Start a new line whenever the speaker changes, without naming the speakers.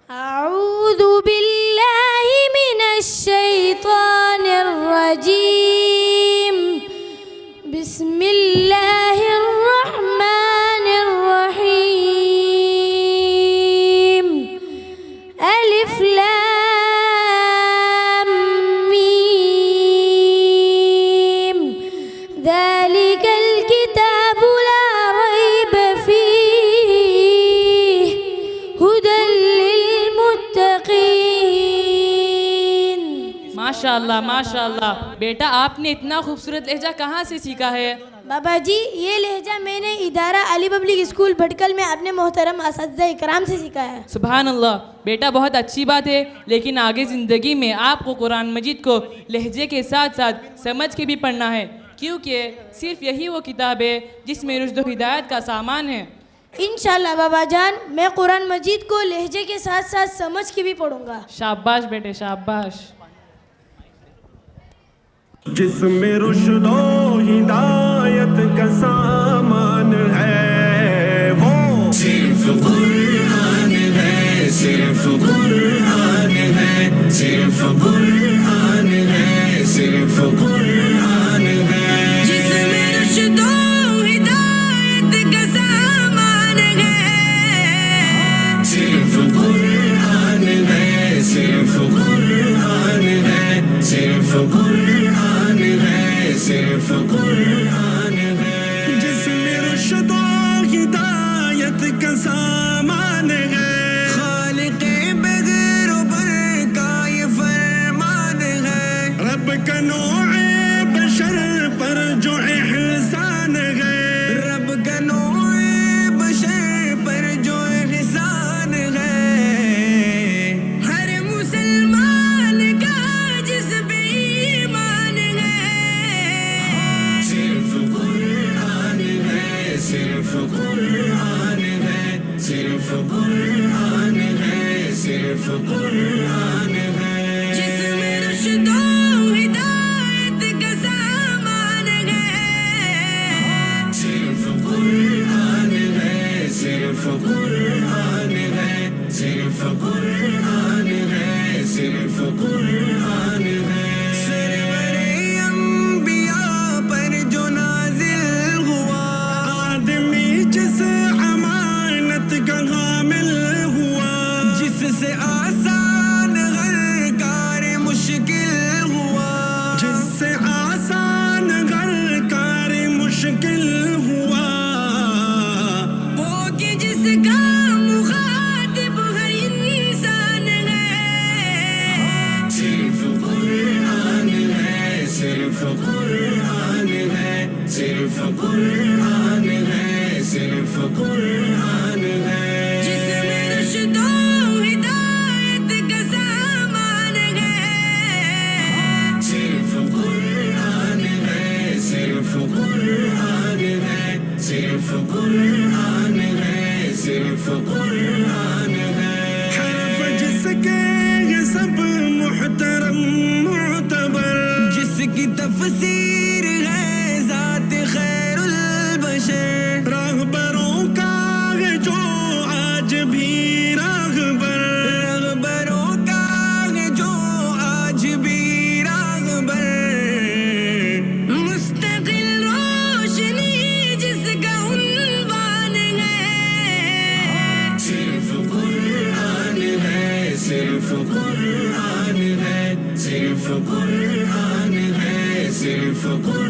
أعوذ بالله من الشيطان الرجيم بسم الله الرحمن الرحيم ألف لام ميم ذلك الكتاب لا ريب فيه هدى للمتقين.
ماشاء اللہ ماشاء اللہ. بیٹا آپ نے اتنا خوبصورت لہجہ کہاں سے سیکھا ہے؟
بابا جی یہ لہجہ میں نے ادارہ علی پبلک اسکول بھٹکل میں اپنے محترم اساتذہ اکرام سے سیکھا ہے.
سبحان اللہ. بیٹا بہت اچھی بات ہے، لیکن آگے زندگی میں آپ کو قرآن مجید کو لہجے کے ساتھ ساتھ سمجھ کے بھی پڑھنا ہے، کیونکہ صرف یہی وہ کتاب ہے جس میں رشد و ہدایت کا سامان ہے.
انشاءاللہ بابا جان میں قرآن مجید کو لہجے کے ساتھ ساتھ سمجھ کے بھی پڑھوں گا.
شاباش بیٹے شاباش.
جس میں رشد و ہدایت کا سامان ہے وہ صرف قرآن ہے، صرف قرآن ہے، صرف قرآن ہے، صرف قرآن ہے. جس میں رشد و ہدایت کا سامان ہے صرف قرآن ہے، صرف قرآن ہے، صرف قرآن ہے، صرف قرآن ہے. جس میں رشد و ہدایت کا سامان ہے خالق بغیر و بر کا یہ فرمان ہے. رب کا نوع بشر پر جو احسان ہے، رب کا نوع بشر پر جو احسان ہے. ہر مسلمان کا جس پہ ایمان ہے صرف قرآن ہے، صرف قرآن ہے، صرف قرآن ہے، صرف قرآن ہے. جس میں رشد و ہدایت کا سامان ہے صرف قرآن ہے، صرف قرآن ہے، صرف قرآن ہے، صرف قرآن ہے. سرور انبیاء پر جو نازل ہوا آدمی جس امانت کا حامل ہوا، جس سے آسان ہر کار مشکل ہوا، جس سے آسان ہر کار مشکل ہوا. وہ کہ جس کا مخاطب ہر انسان ہے صرف قرآن ہے، صرف قرآن ہے، صرف قرآن ہے، صرف قرآن ہے. جس میں رشد و ہدایت کا سامان ہے صرف قرآن ہے، صرف قرآن ہے، صرف قرآن ہے، صرف قرآن ہے. حرف جس کے یہ سب محترم معتبر، جس کی تفسیر ہے ذات خیر البشر، راہبروں کا ہے جو آج بھی راہبر، راہبروں کا ہے جو آج بھی راہبر. مستقل روشنی جس کا عنوان ہے صرف قرآن ہے، صرف قرآن ہے، صرف قرآن ہے، صرف قرآن